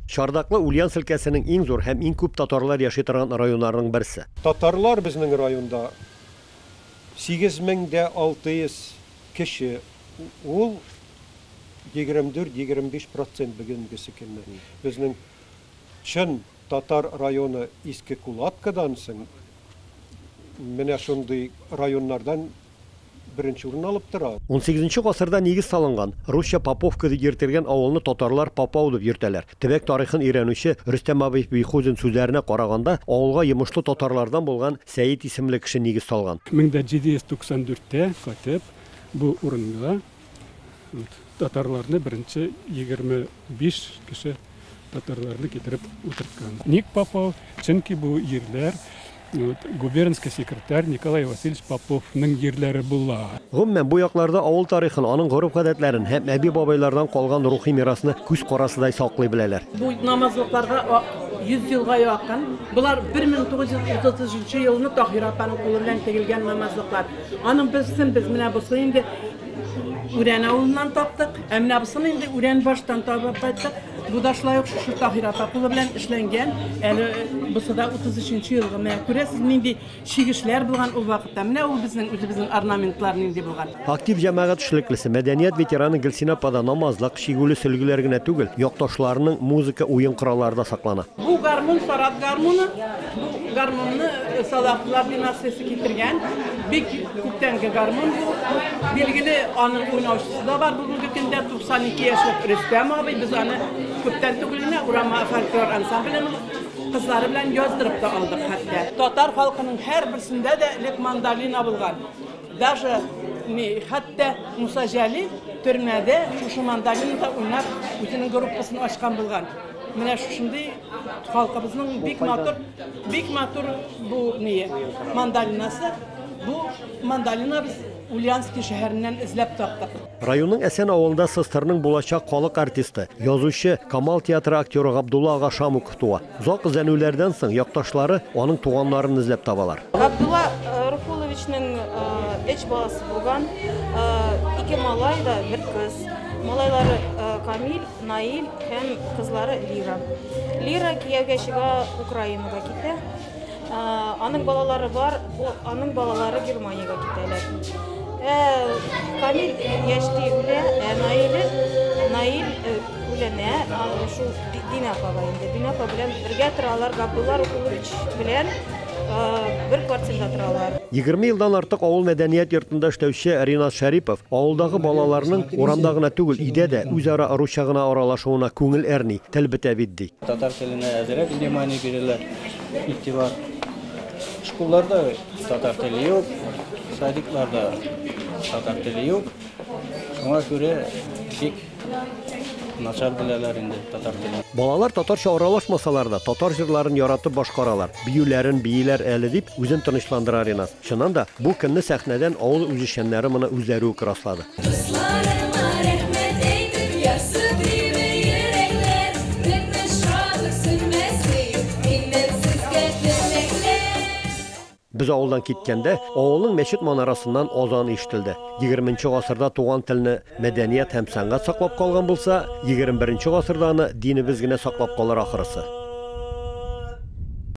Шардаклы Ульян өлкәсенең иң зур һәм иң күп татарлар яши торган районнарының берсе. Татарлар безнең районда 8600 кеше. Ул 24-25% бүгенгесе кенә. Безнең чын татар районы Иске Кулаткадан соң менә шундый районнардан беренче урын алып тора. 18 гасырда нигез салынган русча Поповка дип йөртелгән авылны татарлар Попау дип йөртәләр. Төбәк тарихын өйрәнүче Рөстәм Абаев Бейхузин сүзләренә караганда, авылга йомышлы татарлардан булган Сәйит исемле кеше нигез салган. 1794-тә катып бу урынга татарларны беренче 25 кеше татарларны китереп утырткан. Ник Попов? Чөнки бу ерләр губернский секретарь Николай Васильевич Поповның ерләре була. Гомумән бу якларда авыл тарихын, аның гореф-гадәтләрен һәм әби бабайлардан калган рухи мирасны күз карасыдай саклый беләләр. Бу намазлыкларга 100 елга якын. Булар 1930 елны Таһир апаның кулы белән тегелгән намазлыклар. Аның без менә бусы инде Үрән авылыннан таптык. Менә бусын инде Үрән баштан табып кайттык. Бу да шулай ук шу Таһир апа кулы белән эшләнгән. Әле бусы да 33 елга. Менә күрәсез, нинди чигешләр булган ул вакытта. Менә ул үзебезнең орнаментлар нинди булган. Актив җәмәгать эшлеклесе, мәдәният ветераны Гөлсинә апада намазлык, шигүле сөлгеләр генә түгел, якташларының музыка уен кораллары да саклана. Бу гармун, Сарат гармуны, бу гармунны Салахлар династиясе китергән. Бик күптәнге гармун бу. Билгеле аның уйнаучысы да бар бүгенге көндә 92 яшьлек Рөстәм абый. Без аны күптән түгел генә Урама фольклор ансамбленың кызлары белән яздырып та алдык хәтта. Татар халкының һәр берсендә дә элек мандолина булган. Даже хәтта Муса Җәлил төрмәдә шушы мандолинада уйнап үзенең группасын ачкан булган. Менә шушындый халкыбызның бик матур бу мандолинасы. Бу мандолина без Ульяновский шәһәреннән эзләп таптык. Районның Әсән авылында СССРның булачак халык артисты, язучы, Камал театры актеры Габдулла ага Шамуков туа. Озак эзләнүләрдән соң якташлары аның туганнарын эзләп табалар. Габдулла Руфуловичның 3 баласы булган, 2 малай да, 1 кыз. Малайлары Камил, Наил һәм кызлары Лира. Лира кияүгә чыга Украинага китә. Аның балалары бар, аның балалары Германияга китәләр. Камил яшьли үлә, Наил үләнә, шу Динапага инде. Динапа белән бергә торалар, Габдулла Руфулович белән бер квартирада торалар. 20 елдан артык авыл мәдәният йортында эшләүче Ринат Шәрипов авылдагы балаларның урамда гына түгел, өйдә дә үзара русча гына аралашуына күңел әрни, тел бетә бит ди. Татар теленә әзрәк внимание бирәләр, игътибар. Школларда татар теле юк, садикларда татар теле юк. Шуңа күрә бик начар беләләр инде татар телен. Балалар татарча аралашмасалар да татар җырларын яратып башкаралар. Биюләрен бииләр әле дип үзен тынычландыра Ринат. Чыннан да бу көнне сәхнәдән авыл үзешчәннәре моны үзләре үк раслады. Biz авылдан киткәндә, авылның мәчет манарасыннан азан ишетелде. 20нче гасырда туган телне, мәдәният һәм сәнгать саклап калган булса, 21нче гасырда аны динебез генә саклап калыр ахрысы.